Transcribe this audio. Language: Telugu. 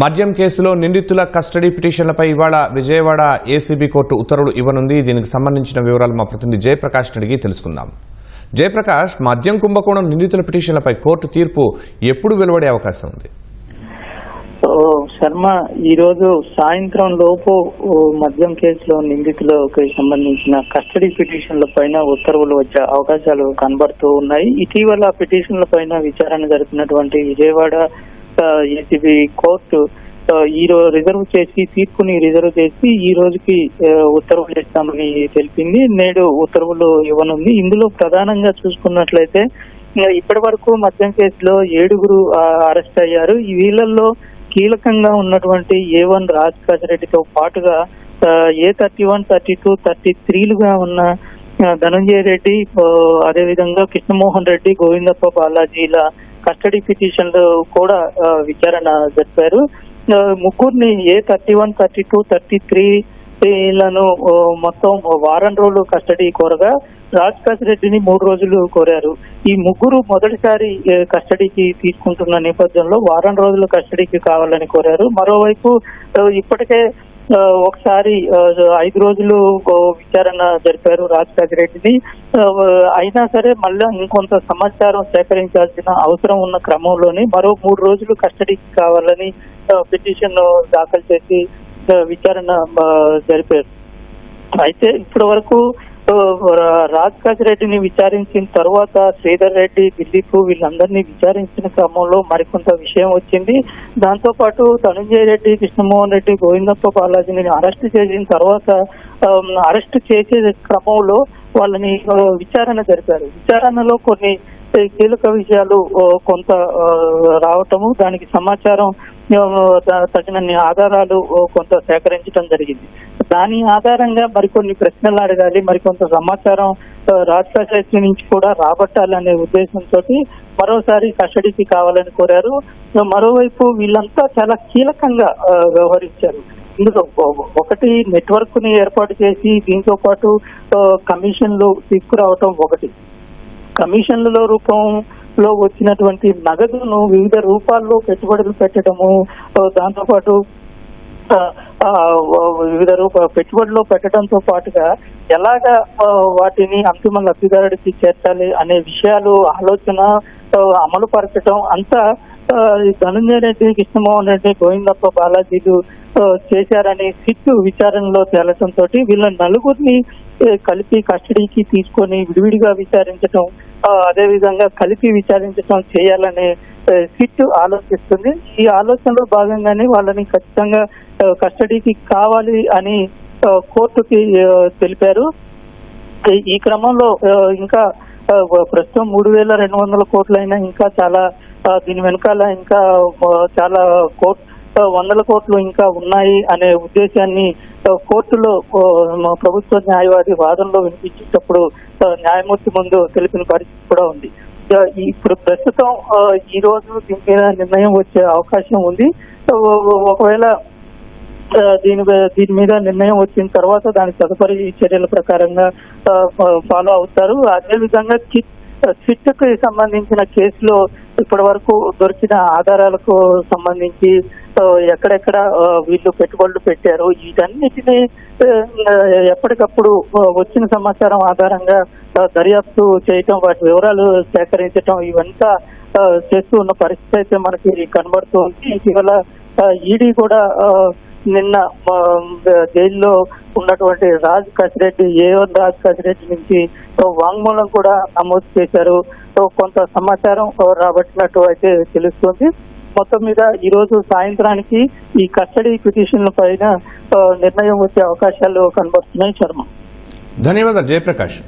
మద్యం కేసులో నిందితుల కస్టడీ పిటిషన్లపై ఇవాళ విజయవాడ ఏసీబీ కోర్టు ఉత్తర్వులు ఇవ్వనుంది. దీనికి సంబంధించిన వివరాలు మా ప్రతినిధి జయప్రకాష్ అడిగి తెలుసుకుందాం. జయప్రకాష్, మద్యం కుంభకోణం నిందితుల పిటిషన్లపై కోర్టు తీర్పు ఎప్పుడు వెలువడే అవకాశం ఉంది? శర్మ, ఈ రోజు సాయంత్రం లోపు మద్యం కేసులో నిందితులకు సంబంధించిన కస్టడీ పిటిషన్ల పైన ఉత్తర్వులు వచ్చే అవకాశాలు కనబడుతూ ఉన్నాయి. ఇటీవల పిటిషన్ల పైన విచారణ జరిపినటువంటి విజయవాడ ఏసీబీ కోర్టు తీర్పుని రిజర్వ్ చేసి ఈ రోజుకి ఉత్తర్వులు ఇస్తామని తెలిపింది. నేడు ఉత్తర్వులు ఇవ్వనుంది. ఇందులో ప్రధానంగా చూసుకున్నట్లయితే ఇప్పటి వరకు మద్యం కేసులో 7 అరెస్ట్ అయ్యారు. వీళ్ళల్లో కీలకంగా ఉన్నటువంటి A1 రాజ్ రెడ్డితో పాటుగా A31, 32, 33లుగా ఉన్న ధనంజయ రెడ్డి, అదేవిధంగా కృష్ణమోహన్ రెడ్డి, గోవిందప్ప బాలాజీల కస్టడీ పిటిషన్లు కూడా విచారణ జరిపారు. ముగ్గురిని A31, 32, 33లను మొత్తం వారం రోజులు కస్టడీ కోరగా రాజ్ రెడ్డిని 3 రోజులు కోరారు. ఈ ముగ్గురు మొదటిసారి కస్టడీకి తీసుకుంటున్న నేపథ్యంలో వారం రోజులు కస్టడీకి కావాలని కోరారు. మరోవైపు ఇప్పటికే ఒకసారి 5 రోజులు విచారణ జరిపారు రాజ్ రెడ్డిని. అయినా సరే మళ్ళీ ఇంకొంత సమాచారం సేకరించాల్సిన అవసరం ఉన్న క్రమంలోనే మరో 3 రోజులు కస్టడీకి కావాలని పిటిషన్ దాఖలు చేసి విచారణ జరిపారు. అయితే ఇప్పటి వరకు రాజ్ రెడ్డిని విచారించిన తర్వాత శ్రీధర్ రెడ్డి, దిలీప్ వీళ్ళందరినీ విచారించిన క్రమంలో మరికొంత విషయం వచ్చింది. దాంతో పాటు ధనంజయ రెడ్డి, కృష్ణమోహన్ రెడ్డి, గోవిందప్ప బాలాజీని అరెస్ట్ చేసిన తర్వాత అరెస్ట్ చేసే క్రమంలో వాళ్ళని విచారణ జరిపారు. విచారణలో కొన్ని కీలక విషయాలు కొంత రావటము, దానికి సమాచారం తగినన్ని ఆధారాలు కొంత సేకరించడం జరిగింది. దాని ఆధారంగా మరికొన్ని ప్రశ్నలు అడగాలి, మరికొంత సమాచారం రాజ్ రెడ్డి నుంచి కూడా రాబట్టాలనే ఉద్దేశంతో మరోసారి కస్టడీకి కావాలని కోరారు. మరోవైపు వీళ్ళంతా చాలా కీలకంగా వ్యవహరించారు. ఇందులో ఒకటి నెట్వర్క్ ని ఏర్పాటు చేసి దీంతో పాటు కమిషన్లు తీసుకురావటం ఒకటి, కమిషన్ల రూపంలో వచ్చినటువంటి నగదును వివిధ రూపాల్లో పెట్టుబడులు పెట్టడము, దాంతోపాటు వివిధ పెట్టుబడిలో పెట్టడంతో పాటుగా ఎలాగా వాటిని అంతిమ లబ్ధిదారుడికి చేర్చాలి అనే విషయాలు ఆలోచన అమలు పరచడం అంతా ధనంజయ రెడ్డి, కృష్ణమోహన్ రెడ్డి, గోవిందప్ప బాలాజీలు చేశారని సిట్ విచారణలో తేలటంతో వీళ్ళ నలుగురిని కలిపి కస్టడీకి తీసుకొని విడివిడిగా విచారించడం, అదేవిధంగా కలిపి విచారించడం చేయాలనే సిట్ ఆలోచిస్తుంది. ఈ ఆలోచనలో భాగంగానే వాళ్ళని ఖచ్చితంగా కస్టడీకి కావాలి అని కోర్టుకి తెలిపారు. ఈ క్రమంలో ఇంకా ప్రస్తుతం 3,200 కోట్లైనా ఇంకా చాలా దీని వెనకాల ఇంకా చాలా 100 కోట్లు ఇంకా ఉన్నాయి అనే ఉద్దేశాన్ని కోర్టులో ప్రభుత్వ న్యాయవాది వాదనలో వినిపించేటప్పుడు న్యాయమూర్తి ముందు తెలిపిన పరిస్థితి కూడా ఉంది. ఇప్పుడు ప్రస్తుతం ఈ రోజు దీని మీద నిర్ణయం వచ్చే అవకాశం ఉంది. ఒకవేళ దీని మీద నిర్ణయం వచ్చిన తర్వాత దాని తదుపరి చర్యల ప్రకారంగా ఫాలో అవుతారు. అదేవిధంగా సిట్కు సంబంధించిన కేసులో ఇప్పటి వరకు దొరికిన ఆధారాలకు సంబంధించి ఎక్కడెక్కడ వీళ్ళు పెట్టుబడులు పెట్టారు, వీటన్నిటినీ ఎప్పటికప్పుడు వచ్చిన సమాచారం ఆధారంగా దర్యాప్తు చేయటం, వాటి వివరాలు సేకరించడం ఇవంతా చేస్తూ ఉన్న పరిస్థితి అయితే మనకి కనబడుతుంది. ఇటీవల ఈడీ కూడా నిన్న జైల్లో ఉన్నటువంటి రాజ్ రెడ్డి, A1 రాజ్ రెడ్డి నుంచి వాంగ్మూలం కూడా నమోదు చేశారు. కొంత సమాచారం రాబట్టినట్టు అయితే తెలుస్తుంది. మొత్తం మీద ఈ రోజు సాయంత్రానికి ఈ కస్టడీ పిటిషన్ల పైన నిర్ణయం వచ్చే అవకాశాలు కనబడుతున్నాయి. శర్మ, ధన్యవాదాలు జయప్రకాష్.